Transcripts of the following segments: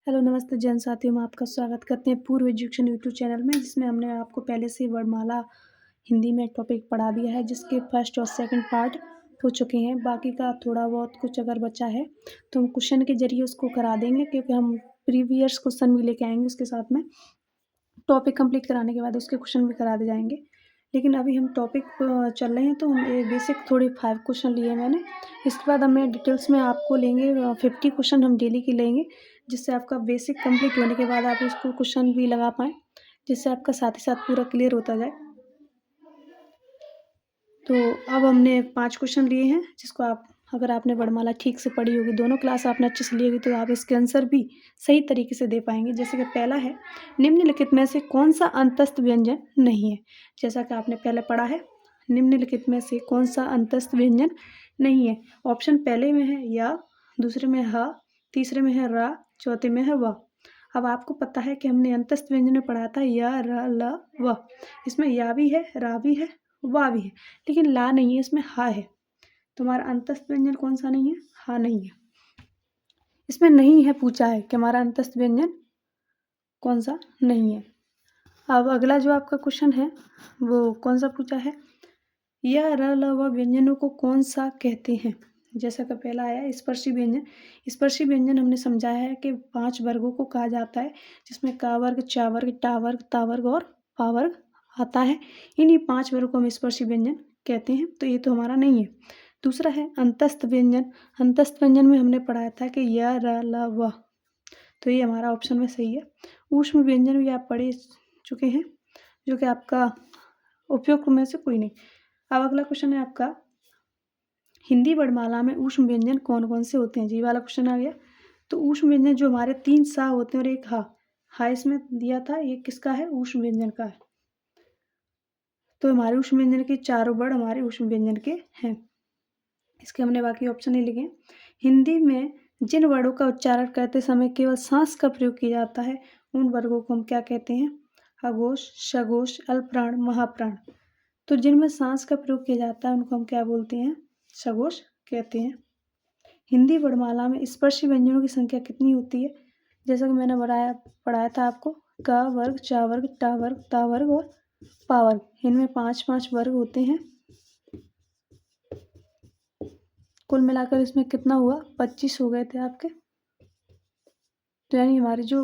Hello नमस्ते जैन साथियों में आपका स्वागत करते हैं पूर्व एजुकेशन यूट्यूब चैनल में, जिसमें हमने आपको पहले से वर्णमाला हिंदी में टॉपिक पढ़ा दिया है, जिसके फर्स्ट और सेकंड पार्ट हो चुके हैं। बाकी का थोड़ा बहुत कुछ अगर बचा है तो हम क्वेश्चन के जरिए उसको करा देंगे, क्योंकि हम प्रीवियस क्वेश्चन भी लेके आएंगे उसके साथ में। टॉपिक कंप्लीट कराने के बाद उसके क्वेश्चन भी करा दे जाएंगे। लेकिन अभी हम टॉपिक चल रहे हैं, तो हम एक बेसिक थोड़े 5 क्वेश्चन लिए हैं मैंने। इसके बाद हमें डिटेल्स में आपको लेंगे 50 क्वेश्चन हम डेली के लेंगे, जिससे आपका बेसिक कंप्लीट होने के बाद आप इसको क्वेश्चन भी लगा पाएँ, जिससे आपका साथ ही साथ पूरा क्लियर होता जाए। तो अब हमने 5 क्वेश्चन लिए हैं, जिसको आप अगर आपने वर्णमाला ठीक से पढ़ी होगी, दोनों क्लास आपने अच्छे से ली होगी, तो आप इसके आंसर भी सही तरीके से दे पाएँगे। जैसे कि पहला है, निम्नलिखित में से कौन-सा अंतस्थ व्यंजन नहीं है? जैसा कि आपने पहले पढ़ा है, निम्नलिखित में से कौन-सा अंतस्थ व्यंजन नहीं है? ऑप्शन पहले में है या, दूसरे में ह, तीसरे में है र, चौथे में है व। अब आपको पता है कि हमने अंतस्थ व्यंजन में पढ़ा था य, र, ल, व। इसमें या भी है, रा भी है, वा भी है, लेकिन ला नहीं है, इसमें हा है। तो हमारा अंतस्थ व्यंजन कौन सा नहीं है? हा नहीं है। इसमें नहीं है पूछा है कि हमारा अंतस्थ व्यंजन कौन सा नहीं है। अब अगला जो आपका क्वेश्चन है वो कौन सा पूछा है? यह र ल व व्यंजनों को कौन सा कहते हैं? जैसा कि पहला आया स्पर्शी व्यंजन। स्पर्शी व्यंजन हमने समझाया है कि 5 वर्गों को कहा जाता है, जिसमें का वर्ग, चा वर्ग, टा वर्ग, ता वर्ग और पा वर्ग आता है। इन्हीं 5 वर्गों को हम स्पर्शी व्यंजन कहते हैं, तो ये तो हमारा नहीं है। दूसरा है अंतस्थ व्यंजन। अंतस्थ व्यंजन में हमने पढ़ाया था कि य, र, ल, व, तो ये हमारा ऑप्शन में सही है। ऊष्म व्यंजन भी आप पढ़ चुके हैं, जो कि आपका उपयुक्त में से कोई नहीं। अब अगला क्वेश्चन है आपका, हिंदी वर्णमाला में ऊष्म व्यंजन कौन कौन से होते हैं? जी, ये वाला क्वेश्चन आ गया। तो ऊष्म व्यंजन जो हमारे 3 सा होते हैं और एक हा, हा इसमें दिया था, ये किसका है? ऊष्म व्यंजन का है। तो हमारे ऊष्म व्यंजन के चारों वर्ड हमारे ऊष्म व्यंजन के हैं। इसके हमने बाकी ऑप्शन नहीं लिखे। हिंदी में जिन वर्णों का उच्चारण करते समय केवल सांस का प्रयोग किया जाता है, उन वर्गों को हम क्या कहते हैं? अघोष, सघोष, अल्पप्राण, महाप्राण। तो जिनमें सांस का प्रयोग किया जाता है उनको हम क्या बोलते हैं? सघोष कहते हैं। हिंदी वर्णमाला में स्पर्शी व्यंजनों की संख्या कितनी होती है? जैसा कि मैंने पढ़ाया था आपको, क वर्ग, चा वर्ग, टा वर्ग, ता वर्ग और पा वर्ग। इनमें 5-5 वर्ग होते हैं। कुल मिलाकर इसमें कितना हुआ? 25 हो गए थे आपके। तो यानी हमारी जो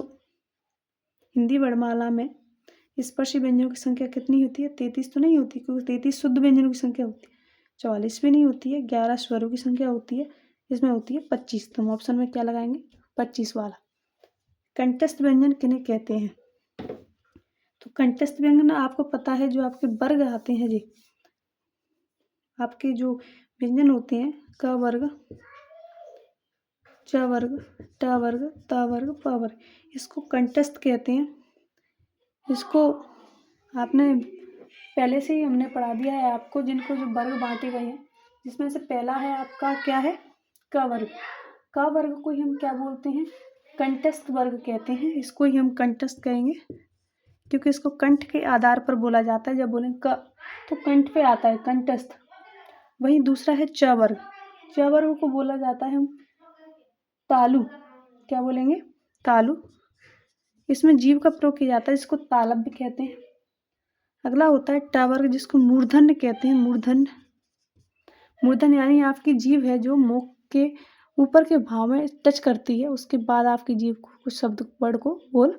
हिंदी वर्णमाला में स्पर्शी व्यंजनों की संख्या कितनी होती है? 33 तो नहीं होती, क्योंकि 33 शुद्ध व्यंजनों की संख्या होती है। 44 भी नहीं होती है, 11 स्वरों की संख्या होती है, इसमें होती है 25। तो हम ऑप्शन में क्या लगाएंगे? 25 वाला। कंठस्थ व्यंजन किन्हें कहते हैं? तो कंठस्थ व्यंजन आपको पता है, जो आपके वर्ग आते हैं जी, आपके जो व्यंजन होते हैं, क वर्ग, च वर्ग, ट वर्ग, ता वर्ग, प वर्ग, इसको कंठस्थ कहते हैं। इसको आपने पहले से ही हमने पढ़ा दिया है आपको, जिनको जो वर्ग बांटे गए हैं, जिसमें से पहला है आपका क्या है? क वर्ग। क वर्ग को ही हम क्या बोलते हैं? कंठस्थ वर्ग कहते हैं। इसको ही हम कंठस्थ कहेंगे, क्योंकि इसको कंठ के आधार पर बोला जाता है। जब बोलें क, तो कंठ पे आता है, कंठस्थ। वहीं दूसरा है च वर्ग। च वर्ग को बोला जाता है हम तालु। क्या बोलेंगे? तालु। इसमें जीव का प्रयोग किया जाता है, इसको तालब भी कहते हैं। अगला होता है ट वर्ग, जिसको मूर्धन्य कहते हैं। मूर्धन्य, मूर्धन्य यानी आपकी जीभ है जो मुख के ऊपर के भाव में टच करती है, उसके बाद आपकी जीभ को कुछ शब्द वर्ड को बोल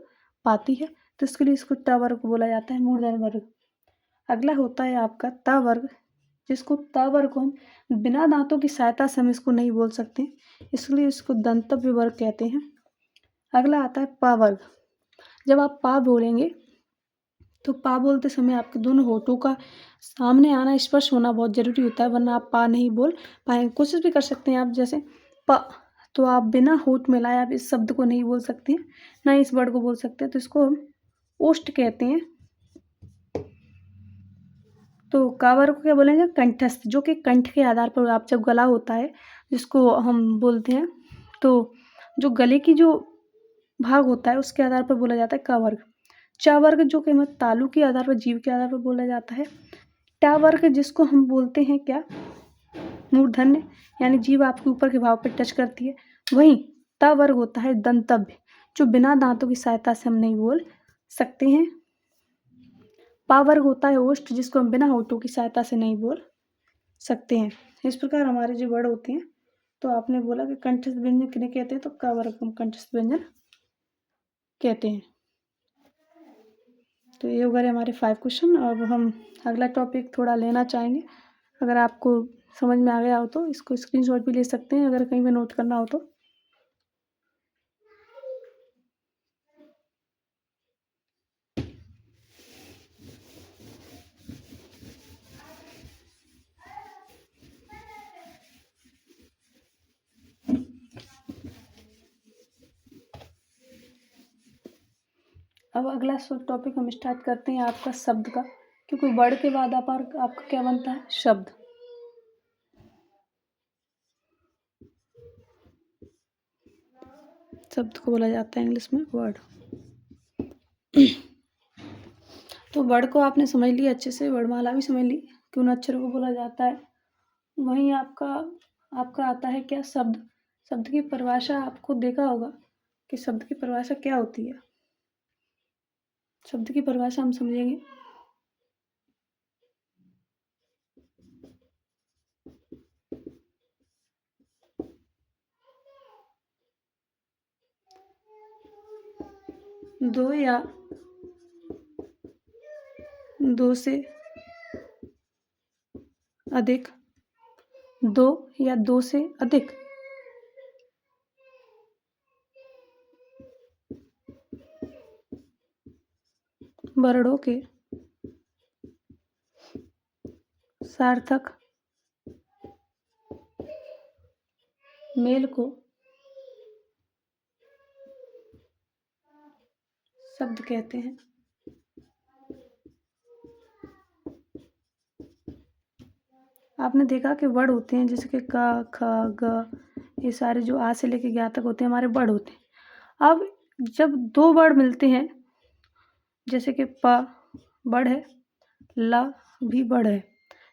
पाती है, तो इसके लिए इसको ट वर्ग बोला जाता है, मूर्धन्य वर्ग। अगला होता है आपका त वर्ग, जिसको त वर्ग को हम बिना दांतों की सहायता से हम इसको नहीं बोल सकते, इसलिए इसको दंतव्य वर्ग कहते हैं। अगला आता है प वर्ग। जब आप पा बोलेंगे तो पा बोलते समय आपके दोनों होठों का सामने आना, स्पर्श होना बहुत ज़रूरी होता है, वरना आप पा नहीं बोल पाएंगे। कोशिश भी कर सकते हैं आप, जैसे प, तो आप बिना होठ मिलाए आप इस शब्द को नहीं बोल सकते हैं, ना इस वर्ड को बोल सकते हैं, तो इसको हम ओष्ठ कहते हैं। तो कावर को क्या बोलेंगे? कंठस्थ, जो कि कंठ के आधार पर, आप जब गला होता है जिसको हम बोलते हैं, तो जो गले की जो भाग होता है उसके आधार पर बोला जाता है क वर्ग। च वर्ग जो कि हमें तालु के आधार पर, जीव के आधार पर बोला जाता है। ट वर्ग जिसको हम बोलते हैं क्या? मूर्धन्य, यानी जीव आपके ऊपर के भाव पर टच करती है। वहीं त वर्ग होता है दंतव्य, जो बिना दांतों की सहायता से हम नहीं बोल सकते हैं। पा वर्ग होता है ओष्ठ, जिसको हम बिना होठों की सहायता से नहीं बोल सकते हैं। इस प्रकार हमारे जो वर्ड होते हैं, तो आपने बोला कि कंठस्थ व्यंजन किन्हें कहते हैं, तो क वर्ग हम कंठस्थ व्यंजन कहते हैं। तो ये हो गए हमारे 5 क्वेश्चन। अब हम अगला टॉपिक थोड़ा लेना चाहेंगे। अगर आपको समझ में आ गया हो तो इसको स्क्रीनशॉट भी ले सकते हैं, अगर कहीं पे नोट करना हो तो। अब अगला टॉपिक हम स्टार्ट करते हैं आपका शब्द का, क्योंकि वर्ड के बाद आपका क्या बनता है, शब्द। शब्द को बोला जाता है इंग्लिश में वर्ड। तो वर्ड को आपने समझ लिया अच्छे से, वर्णमाला भी समझ ली कि उन अक्षरों को बोला जाता है। वहीं आपका आता है क्या, शब्द। शब्द की परिभाषा आपको देखा होगा कि शब्द की परिभाषा क्या होती है। शब्द की परिभाषा हम समझेंगे। दो या दो से अधिक, दो या दो से अधिक वर्णों के सार्थक मेल को शब्द कहते हैं। आपने देखा कि वर्ड होते हैं जैसे कि क ख ग, ये सारे जो आ से लेके ज्ञा तक होते हैं हमारे वर्ड होते हैं। अब जब दो वर्ड मिलते हैं, जैसे कि प वर्ड है, ल भी वर्ड है,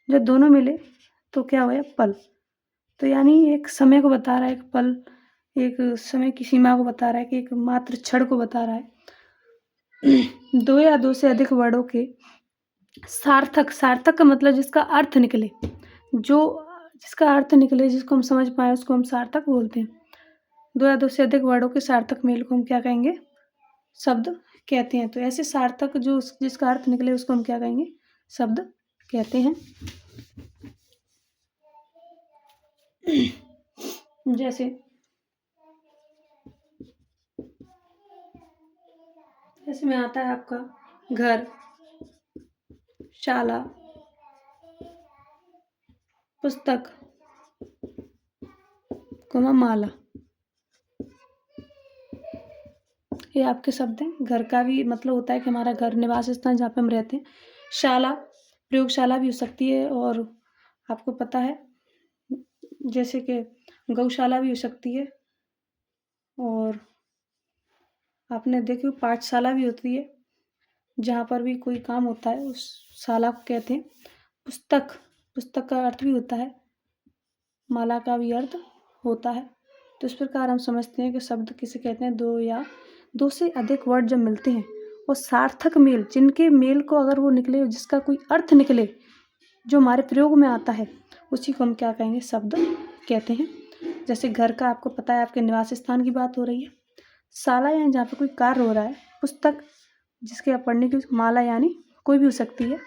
जब दोनों मिले तो क्या हुआ, पल। तो यानी एक समय को बता रहा है, एक पल, एक समय की सीमा को बता रहा है, कि एक मात्र क्षण को बता रहा है। दो या दो से अधिक वर्डों के सार्थक, सार्थक का मतलब जिसका अर्थ निकले, जो जिसका अर्थ निकले, जिसको हम समझ पाए, उसको हम सार्थक बोलते हैं। दो या दो से अधिक वर्डों के सार्थक मेल को हम क्या कहेंगे, शब्द कहते हैं। तो ऐसे सार्थक जो जिसका अर्थ निकले उसको हम क्या कहेंगे, शब्द कहते हैं। जैसे इसमें आता है आपका घर, शाला, पुस्तक, माला, ये आपके शब्द हैं। घर का भी मतलब होता है कि हमारा घर, निवास स्थान जहाँ पे हम रहते हैं। शाला प्रयोगशाला भी हो सकती है, और आपको पता है जैसे कि गौशाला भी हो सकती है, और आपने देखी पाठशाला भी होती है, जहाँ पर भी कोई काम होता है उस शाला को कहते हैं। पुस्तक, पुस्तक का अर्थ भी होता है, माला का भी अर्थ होता है। तो इस प्रकार हम समझते हैं कि शब्द किसे कहते हैं, दो या दो से अधिक वर्ड जब मिलते हैं और सार्थक मेल, जिनके मेल को अगर वो निकले, जिसका कोई अर्थ निकले जो हमारे प्रयोग में आता है, उसी को हम क्या कहेंगे, शब्द कहते हैं। जैसे घर का आपको पता है, आपके निवास स्थान की बात हो रही है। शाला यानी जहाँ पे कोई कार्य हो रहा है। पुस्तक जिसके आप पढ़ने की, माला यानी कोई भी हो सकती है।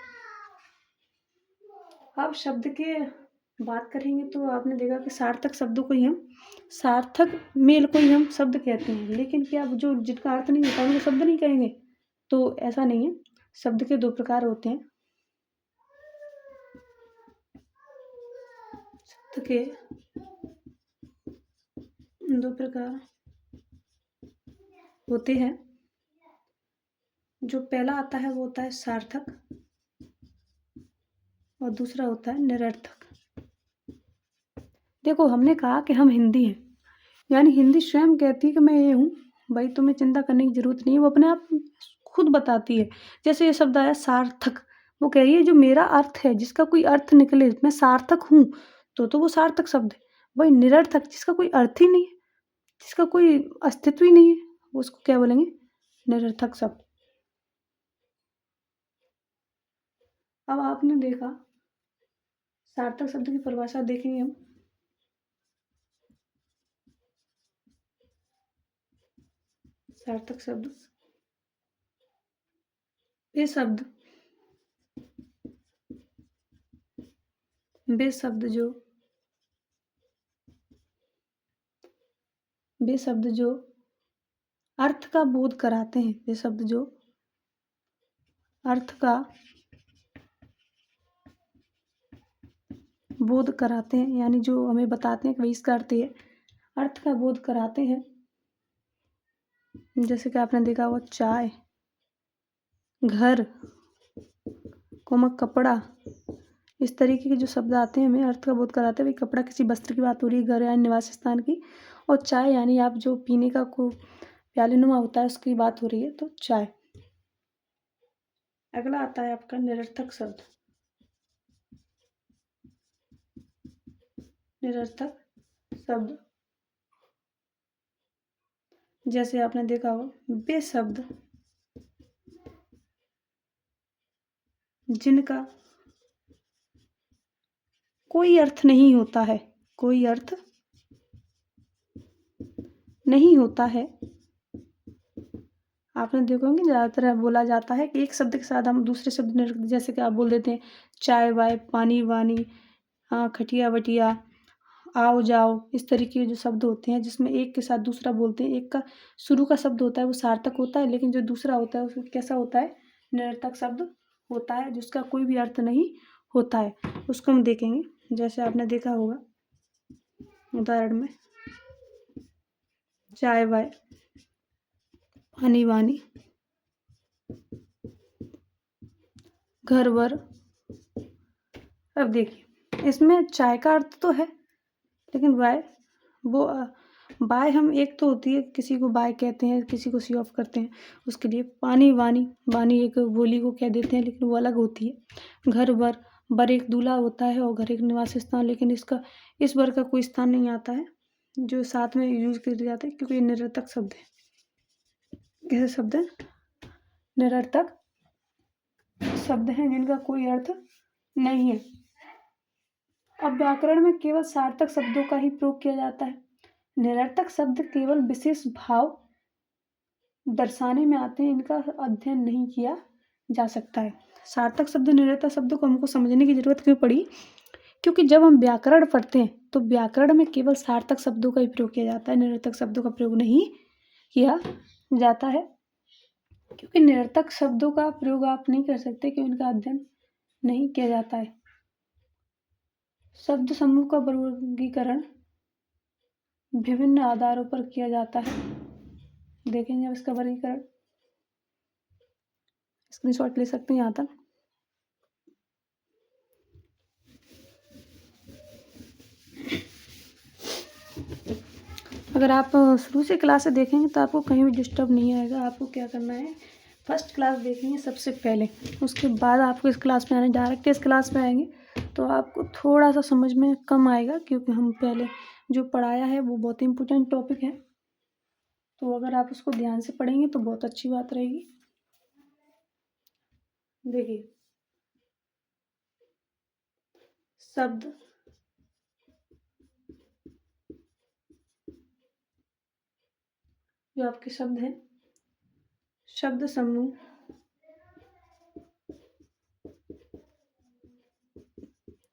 अब शब्द के बात करेंगे तो आपने देखा कि सार्थक शब्दों को ही हम, सार्थक मेल को ही हम शब्द कहते हैं। लेकिन क्या जो जिनका अर्थ नहीं होता उनको शब्द नहीं कहेंगे, तो ऐसा नहीं है। शब्द के दो प्रकार होते हैं। शब्द के दो प्रकार होते हैं। जो पहला आता है वो होता है सार्थक, और दूसरा होता है निरर्थक। देखो, हमने कहा कि हम हिंदी हैं, यानी हिंदी स्वयं कहती है कि मैं ये हूँ, भाई तुम्हें चिंता करने की जरूरत नहीं है, वो अपने आप खुद बताती है। जैसे ये शब्द आया सार्थक, वो कह रही है जो मेरा अर्थ है, जिसका कोई अर्थ निकले, मैं सार्थक हूँ, तो वो सार्थक शब्द है। वही निरर्थक, जिसका कोई अर्थ ही नहीं है, जिसका कोई अस्तित्व ही नहीं है, उसको क्या बोलेंगे? निरर्थक शब्द। अब आपने देखा, सार्थक शब्द की परिभाषा देखेंगे हम। सार्थक शब्द, वे शब्द वे शब्द जो वे शब्द जो अर्थ का बोध कराते हैं, वे शब्द जो अर्थ का बोध कराते हैं, यानी जो हमें बताते हैं कि भाई इसका अर्थ ये, अर्थ का बोध कराते हैं। जैसे कि आपने देखा होगा चाय, घर, कोमा कपड़ा, इस तरीके के जो शब्द आते हैं हमें अर्थ का बोध कराते हैं। भाई कपड़ा किसी वस्त्र की बात हो रही है, घर यानी निवास स्थान की, और चाय यानी आप जो पीने का को प्यालेनुमा होता है उसकी बात हो रही है, तो चाय। अगला आता है आपका निरर्थक शब्द। निरर्थक शब्द, जैसे आपने देखा हो वे शब्द जिनका कोई अर्थ नहीं होता है, कोई अर्थ नहीं होता है। आपने देखा होगा ज़्यादातर बोला जाता है कि एक शब्द के साथ हम दूसरे शब्द नहीं, जैसे कि आप बोल देते हैं चाय वाय, पानी वानी, खटिया वटिया, आओ जाओ, इस तरीके के जो शब्द होते हैं जिसमें एक के साथ दूसरा बोलते हैं, एक का शुरू का शब्द होता है वो सार्थक होता है, लेकिन जो दूसरा होता है उसमें कैसा होता है? निरर्थक शब्द होता है, जिसका कोई भी अर्थ नहीं होता है। उसको हम देखेंगे, जैसे आपने देखा होगा उदाहरण में चाय वाय, पानी वानी, घर वर। अब देखिए इसमें चाय का अर्थ तो है, लेकिन वाय वो बाय हम एक तो होती है, किसी को बाय कहते हैं, किसी को सी ऑफ करते हैं, उसके लिए पानी वानी, वानी एक बोली को कह देते हैं लेकिन वो अलग होती है। घर वर, बर एक दूल्हा होता है और घर एक निवास स्थान, लेकिन इसका इस बर का कोई स्थान नहीं आता है जो साथ में यूज किए जाते हैं, क्योंकि ये निरर्थक शब्द है। कैसे शब्द है? निरर्थक शब्द हैं जिनका कोई अर्थ नहीं है। अब व्याकरण में केवल सार्थक शब्दों का ही प्रयोग किया जाता है। निरर्थक शब्द केवल विशेष भाव दर्शाने में आते हैं, इनका अध्ययन नहीं किया जा सकता है। सार्थक शब्द, निरर्थक शब्दों को हमको समझने की जरूरत क्यों पड़ी? क्योंकि जब हम व्याकरण पढ़ते हैं तो व्याकरण में केवल सार्थक शब्दों का ही प्रयोग किया जाता है, निरर्थक शब्दों का प्रयोग नहीं किया जाता है। क्योंकि निरर्थक शब्दों का प्रयोग आप नहीं कर सकते, क्योंकि उनका अध्ययन नहीं किया जाता है। शब्द समूह का वर्गीकरण विभिन्न आधारों पर किया जाता है। देखेंगे अब इसका वर्गीकरण, स्क्रीनशॉट ले सकते हैं यहाँ तक। अगर आप शुरू से क्लास से देखेंगे तो आपको कहीं भी डिस्टर्ब नहीं आएगा। आपको क्या करना है, फर्स्ट क्लास देखेंगे सबसे पहले, उसके बाद आपको इस क्लास में आने, डायरेक्ट इस क्लास में आएंगे तो आपको थोड़ा सा समझ में कम आएगा, क्योंकि हम पहले जो पढ़ाया है वो बहुत इम्पोर्टेंट टॉपिक है। तो अगर आप उसको ध्यान से पढ़ेंगे तो बहुत अच्छी बात रहेगी। देखिए शब्द, जो आपके शब्द हैं, शब्द समूह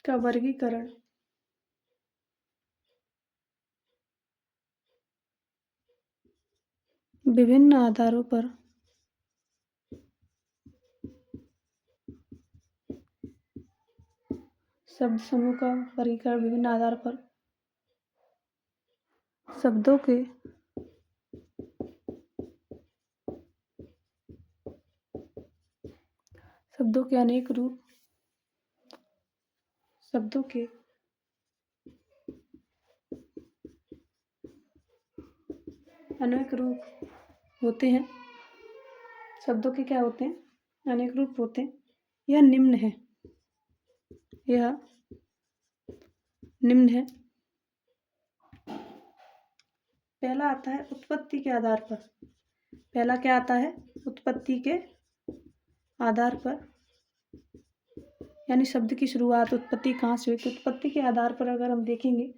का वर्गीकरण विभिन्न आधारों पर शब्द समूह का वर्गीकरण विभिन्न आधार पर शब्दों के अनेक रूप, शब्दों के अनेक रूप होते हैं। शब्दों के क्या होते हैं? अनेक रूप होते हैं। यह निम्न है, यह निम्न है। पहला आता है उत्पत्ति के आधार पर। पहला क्या आता है, उत्पत्ति के आधार पर, यानी शब्द की शुरुआत उत्पत्ति कहाँ से हुई। तो उत्पत्ति के आधार पर अगर हम देखेंगे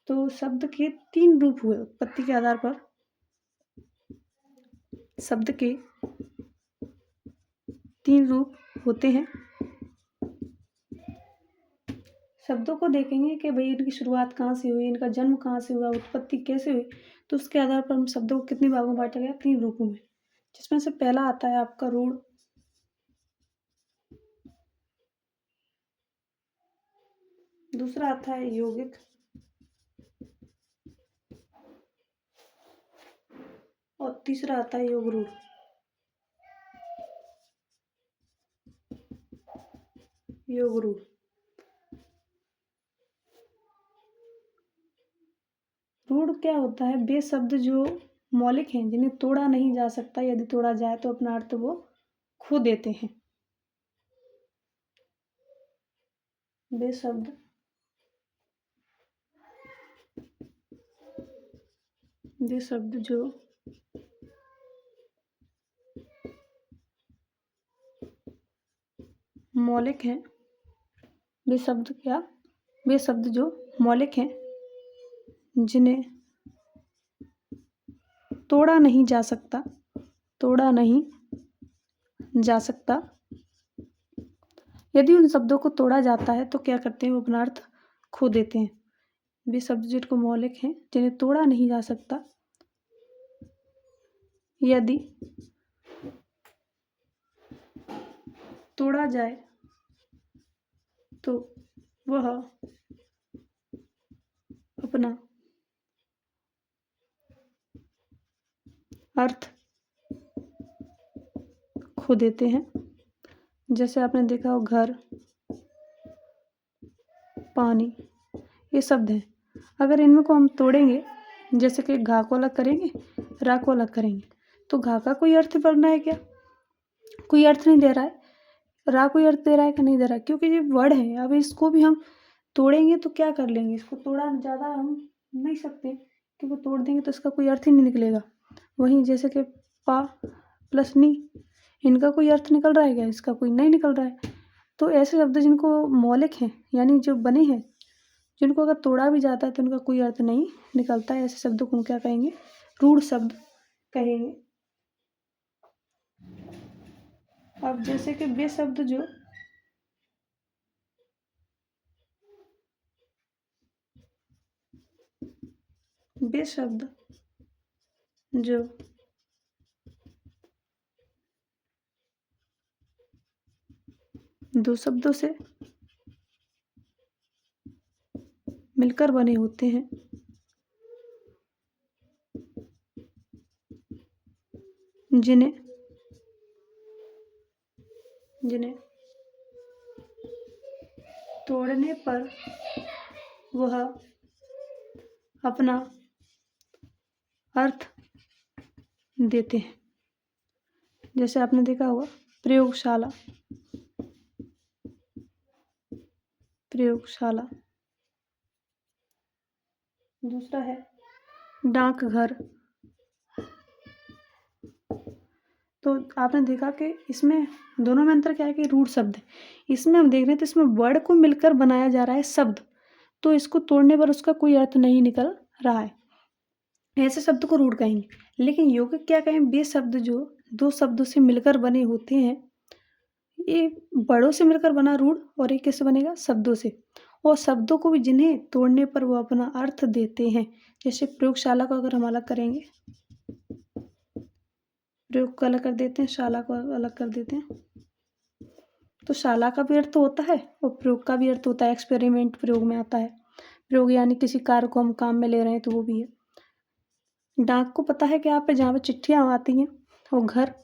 तो शब्द के 3 रूप हुए। उत्पत्ति के आधार पर शब्द के 3 रूप होते हैं। शब्दों को देखेंगे कि भाई इनकी शुरुआत कहाँ से हुई, इनका जन्म कहाँ से हुआ, उत्पत्ति कैसे हुई, तो उसके आधार पर हम शब्दों को कितने भागों में बांटा गया, 3 रूपों में, जिसमें से पहला आता है आपका रूढ़, दूसरा आता है यौगिक, और तीसरा आता है योग रूढ़। योग रूढ़ रूढ़ क्या होता है, वे शब्द जो मौलिक हैं, जिन्हें तोड़ा नहीं जा सकता, यदि तोड़ा जाए तो अपना अर्थ वो खो देते हैं। वे शब्द जो मौलिक हैं, वे शब्द जो मौलिक हैं, जिन्हें तोड़ा नहीं जा सकता, यदि उन शब्दों को तोड़ा जाता है तो क्या करते हैं, वो अपना अर्थ खो देते हैं। वे शब्द जिनको मौलिक हैं, जिन्हें तोड़ा नहीं जा सकता, यदि तोड़ा जाए तो वह अपना अर्थ खो देते हैं। जैसे आपने देखा हो, घर, पानी, ये शब्द हैं। अगर इनमें को हम तोड़ेंगे, जैसे कि घा को अलग करेंगे, रा को अलग करेंगे, तो घा का कोई अर्थ बनना है क्या, कोई अर्थ नहीं दे रहा है। रा कोई अर्थ दे रहा है कि नहीं दे रहा है, क्योंकि ये वर्ड है। अब इसको भी हम तोड़ेंगे तो क्या कर लेंगे, इसको तोड़ा ज़्यादा हम नहीं सकते, क्योंकि तोड़ देंगे तो इसका कोई अर्थ ही नहीं निकलेगा। वहीं जैसे कि पा प्लस नी, इनका कोई अर्थ निकल रहा है क्या, इसका कोई नहीं निकल रहा है। तो ऐसे शब्द जिनको मौलिक हैं, यानी जो बने हैं, जिनको अगर तोड़ा भी जाता है तो उनका कोई अर्थ नहीं निकलता है, ऐसे शब्दों को हम क्या कहेंगे, रूढ़ शब्द कहेंगे। अब जैसे कि वे शब्द जो दो शब्दों से मिलकर बने होते हैं, जिन्हें तोड़ने पर वह अपना अर्थ देते हैं। जैसे आपने देखा होगा, प्रयोगशाला, दूसरा है डाकघर। तो आपने देखा कि इसमें दोनों में अंतर क्या है कि रूढ़ शब्द है। इसमें हम देख रहे हैं तो इसमें वर्ड को मिलकर बनाया जा रहा है शब्द, तो इसको तोड़ने पर उसका कोई अर्थ नहीं निकल रहा है, ऐसे शब्द को रूढ़ कहेंगे। लेकिन यौगिक क्या कहें, वे शब्द जो दो शब्दों से मिलकर बने होते हैं, ये बड़ों से मिलकर बना रूढ़, और एक कैसे बनेगा, शब्दों से, और शब्दों को भी जिन्हें तोड़ने पर वो अपना अर्थ देते हैं। जैसे प्रयोगशाला को अगर हम अलग करेंगे, प्रयोग को अलग कर देते हैं, शाला को अलग कर देते हैं, तो शाला का भी अर्थ होता है और प्रयोग का भी अर्थ होता है। एक्सपेरिमेंट प्रयोग में आता है, प्रयोग यानी किसी कार्य को हम काम में ले रहे हैं, तो वो भी है। डाक को पता है कि यहाँ पे जहाँ पे चिट्ठियाँ आती हैं, और घर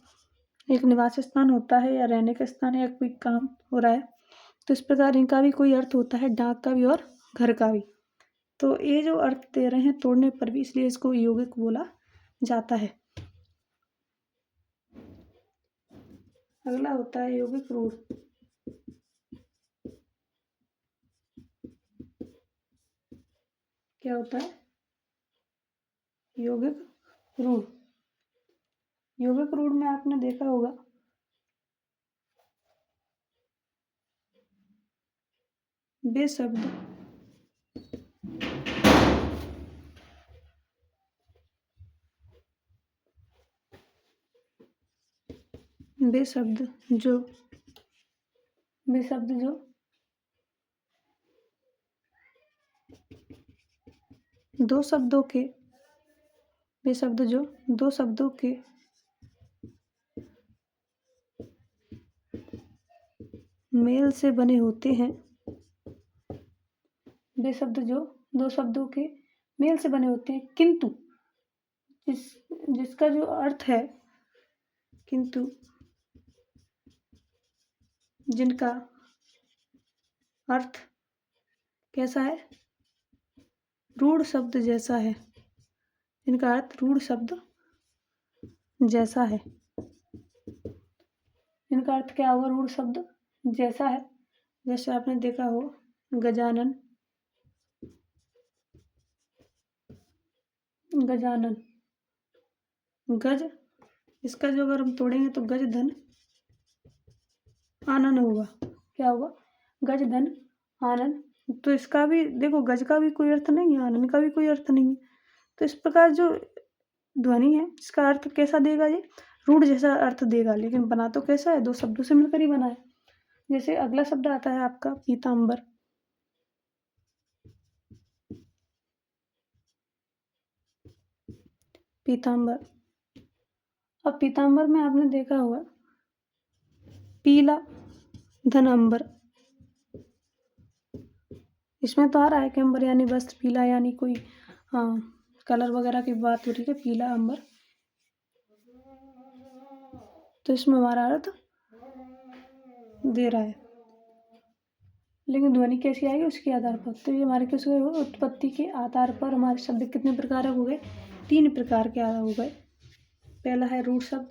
एक निवास स्थान होता है या रहने का स्थान है या कोई काम हो रहा है, तो इस प्रकार इनका भी कोई अर्थ होता है, डाक का भी और घर का भी। तो ये जो अर्थ दे रहे हैं तोड़ने पर भी, इसलिए इसको यौगिक बोला जाता है। अगला होता है यौगिक रूढ़। क्या होता है, यौगिक रूढ़। यौगिक रूढ़ में आपने देखा होगा वे शब्द वे शब्द जो वे शब्द जो दो शब्दों के वे शब्द जो दो शब्दों के मेल से बने होते हैं वे शब्द जो दो शब्दों के मेल से बने होते हैं किंतु जिसका जो अर्थ है किंतु जिनका अर्थ कैसा है रूढ़ शब्द जैसा है जिनका अर्थ रूढ़ शब्द जैसा है इनका अर्थ क्या हुआ रूढ़ शब्द जैसा है। जैसे आपने देखा हो गजानन गजानन गज इसका जो अगर हम तोड़ेंगे तो गज धन आनन होगा। क्या होगा गज धन आनन। तो इसका भी देखो गज का भी कोई अर्थ नहीं है आनन का भी कोई अर्थ नहीं है। तो इस प्रकार जो ध्वनि है इसका अर्थ कैसा देगा ये रूढ़ जैसा अर्थ देगा लेकिन बना तो कैसा है दो शब्दों से मिलकर ही बना है। जैसे अगला शब्द आता है आपका पीताम्बर पीताम्बर। अब पीताम्बर में आपने देखा होगा पीला धन अंबर। इसमें तो आ रहा है कि अंबर यानी वस्त्र पीला यानी कोई कलर वगैरह की बात हो रही है पीला अंबर। तो इसमें हमारा अर्थ दे रहा है लेकिन ध्वनि कैसी आएगी उसके आधार पर। तो ये हमारे किस उत्पत्ति के आधार पर हमारे शब्द कितने प्रकार हो गए तीन प्रकार के हो गए। पहला है रूढ़ शब्द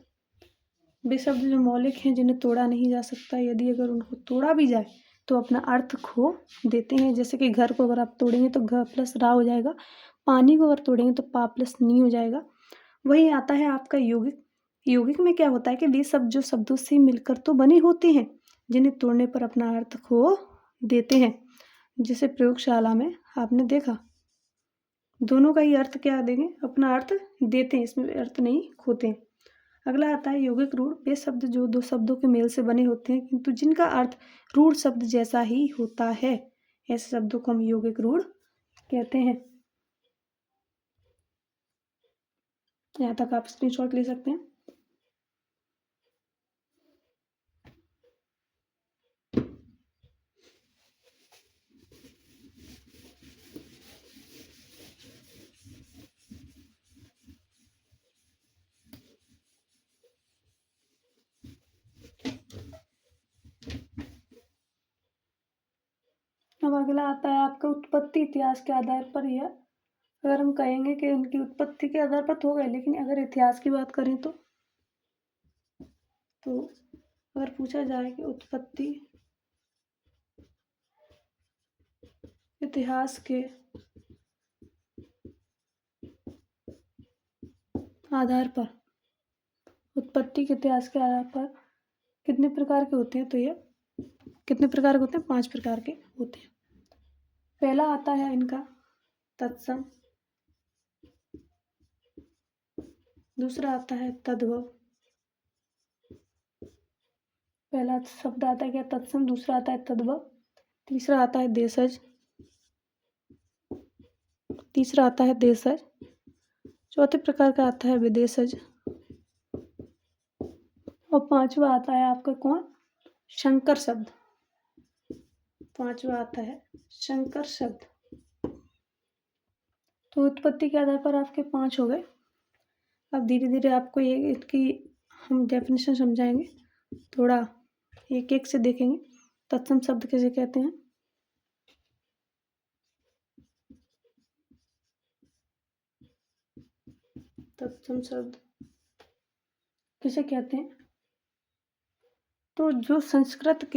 वे शब्द जो मौलिक हैं जिन्हें तोड़ा नहीं जा सकता यदि अगर उनको तोड़ा भी जाए तो अपना अर्थ खो देते हैं। जैसे कि घर को अगर आप तोड़ेंगे तो घ प्लस रा हो जाएगा पानी को अगर तोड़ेंगे तो पा प्लस नी हो जाएगा। वही आता है आपका यौगिक। यौगिक में क्या होता है कि वे शब्द जो शब्दों से मिलकर तो बने होते हैं जिन्हें तोड़ने पर अपना अर्थ खो देते हैं। जैसे प्रयोगशाला में आपने देखा दोनों का ही अर्थ क्या देंगे अपना अर्थ देते हैं इसमें अर्थ नहीं खोते हैं। अगला आता है यौगिक रूढ़ वे शब्द जो दो शब्दों के मेल से बने होते हैं किंतु जिनका अर्थ रूढ़ शब्द जैसा ही होता है ऐसे शब्दों को हम यौगिक रूढ़ कहते हैं। यहाँ तक आप स्क्रीनशॉट ले सकते हैं। अब अगला आता है आपका उत्पत्ति इतिहास के आधार पर यह अगर हम कहेंगे कि उनकी उत्पत्ति के आधार पर तो हो गए लेकिन अगर इतिहास की बात करें तो अगर पूछा जाए कि उत्पत्ति इतिहास के आधार पर उत्पत्ति के इतिहास के आधार पर कितने प्रकार के होते हैं तो ये कितने प्रकार के होते हैं 5 प्रकार के होते हैं। पहला आता है इनका तत्सम दूसरा आता है तद्भव। पहला शब्द आता है क्या तत्सम दूसरा आता है तद्भव तीसरा आता है देशज तीसरा आता है देशज चौथे प्रकार का आता है विदेशज और पांचवा आता है आपका कौन शंकर शब्द। पांचवा आता है शंकर शब्द। तो उत्पत्ति के आधार पर आपके 5 हो गए। अब धीरे धीरे आपको ये इसकी हम डेफिनेशन समझाएंगे थोड़ा एक एक से देखेंगे। तत्सम शब्द कैसे कहते हैं तत्सम शब्द किसे कहते हैं तो जो संस्कृत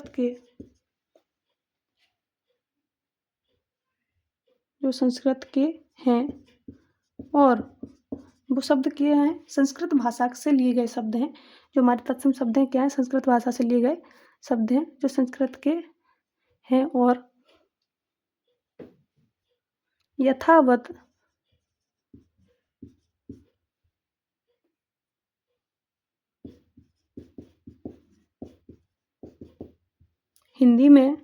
के जो संस्कृत के हैं और वो शब्द क्या हैं, संस्कृत भाषा से लिए गए शब्द हैं। जो हमारे तत्सम शब्द हैं क्या है, संस्कृत भाषा से लिए गए शब्द हैं जो संस्कृत के हैं और यथावत हिंदी में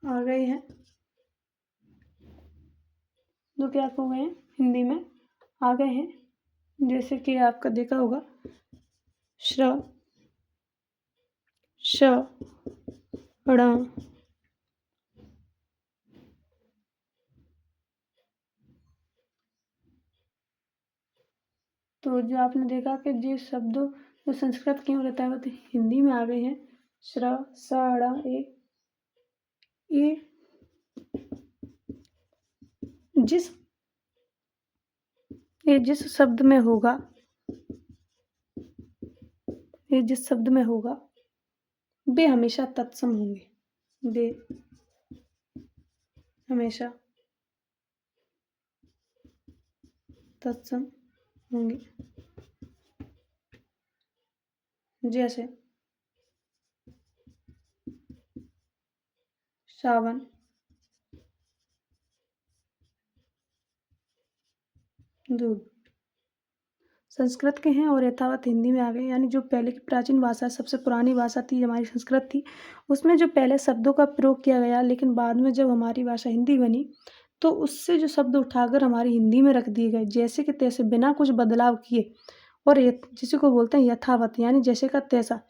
आ गए हैं, जो क्या हो गए हैं, हिंदी में आ गए हैं। जैसे कि आपका देखा होगा श्र, श, ण, तो जो आपने देखा कि जो शब्द जो संस्कृत के रहता है वो तो हिंदी में आ गए हैं। श्र, स, ड़, ये जिस शब्द में होगा, ये जिस शब्द में होगा वे हमेशा तत्सम होंगे, वे हमेशा तत्सम होंगे। जैसे सावन, दूध संस्कृत के हैं और यथावत हिंदी में आ गए। यानी जो पहले की प्राचीन भाषा, सबसे पुरानी भाषा थी हमारी संस्कृत थी, उसमें जो पहले शब्दों का प्रयोग किया गया, लेकिन बाद में जब हमारी भाषा हिंदी बनी तो उससे जो शब्द उठाकर हमारी हिंदी में रख दिए गए, जैसे कि तैसे, बिना कुछ बदलाव किए। और जिसे को बोलते हैं यथावत, यानी जैसे का तैसा,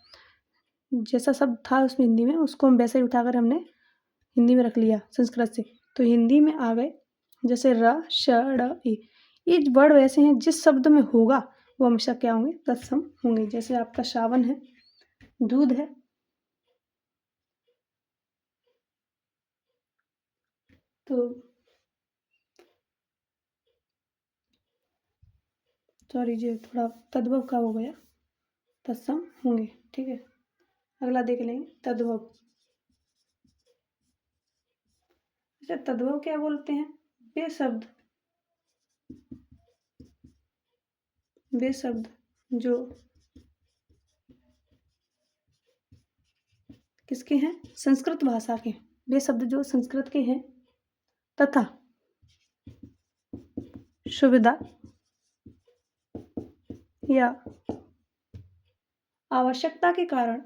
जैसा शब्द था उसमें हिंदी में, उसको हम वैसे ही उठाकर हमने हिंदी में रख लिया संस्कृत से, तो हिंदी में आ गए। जैसे र, श, ड़, ये वर्ड वैसे हैं जिस शब्द में होगा वो हमेशा क्या होंगे, तत्सम होंगे। जैसे आपका सावन है, दूध है, तो सॉरी जी थोड़ा तद्भव का हो गया, तत्सम होंगे। ठीक है, अगला देख लेंगे तद्भव। अच्छा, तद्भव क्या बोलते हैं, वे शब्द जो किसके हैं, संस्कृत भाषा के, वे शब्द जो संस्कृत के हैं तथा सुविधा या आवश्यकता के कारण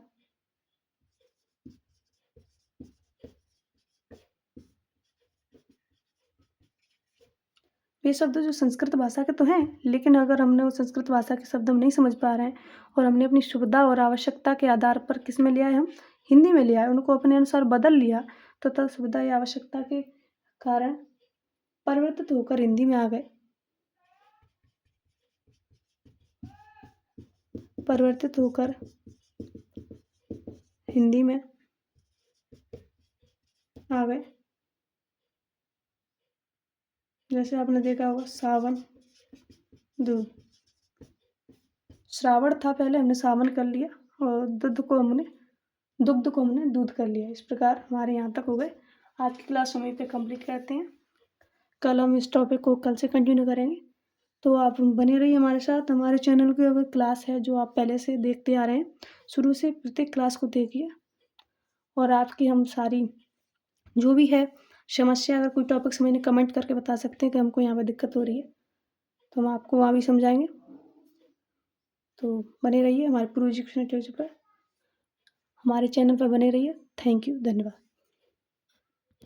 ये शब्द जो संस्कृत भाषा के तो हैं, लेकिन अगर हमने उस संस्कृत भाषा के शब्द हम नहीं समझ पा रहे हैं और हमने अपनी सुविधा और आवश्यकता के आधार पर किस में लिया है, हम हिंदी में लिया है, उनको अपने अनुसार बदल लिया, तो तब सुविधा या आवश्यकता के कारण परिवर्तित होकर हिंदी में आ गए, परिवर्तित होकर हिंदी में आ गए। जैसे आपने देखा होगा सावन, दूध, श्रावण था पहले, हमने सावन कर लिया, और दुग्ध को हमने दूध कर लिया। इस प्रकार हमारे यहाँ तक हो गए। आज की क्लास समय पे कंप्लीट करते हैं, कल हम इस टॉपिक को कल से कंटिन्यू करेंगे। तो आप बने रहिए हमारे साथ। हमारे चैनल की अगर क्लास है जो आप पहले से देखते आ रहे हैं, शुरू से प्रत्येक क्लास को देखिए, और आपकी हम सारी जो भी है समस्या, अगर कोई टॉपिक समझने कमेंट करके बता सकते हैं कि हमको यहाँ पर दिक्कत हो रही है, तो हम आपको वहाँ भी समझाएंगे। तो बने रहिए हमारे पूर्व एजुकेशन पर, हमारे चैनल पर बने रहिए। थैंक यू, धन्यवाद।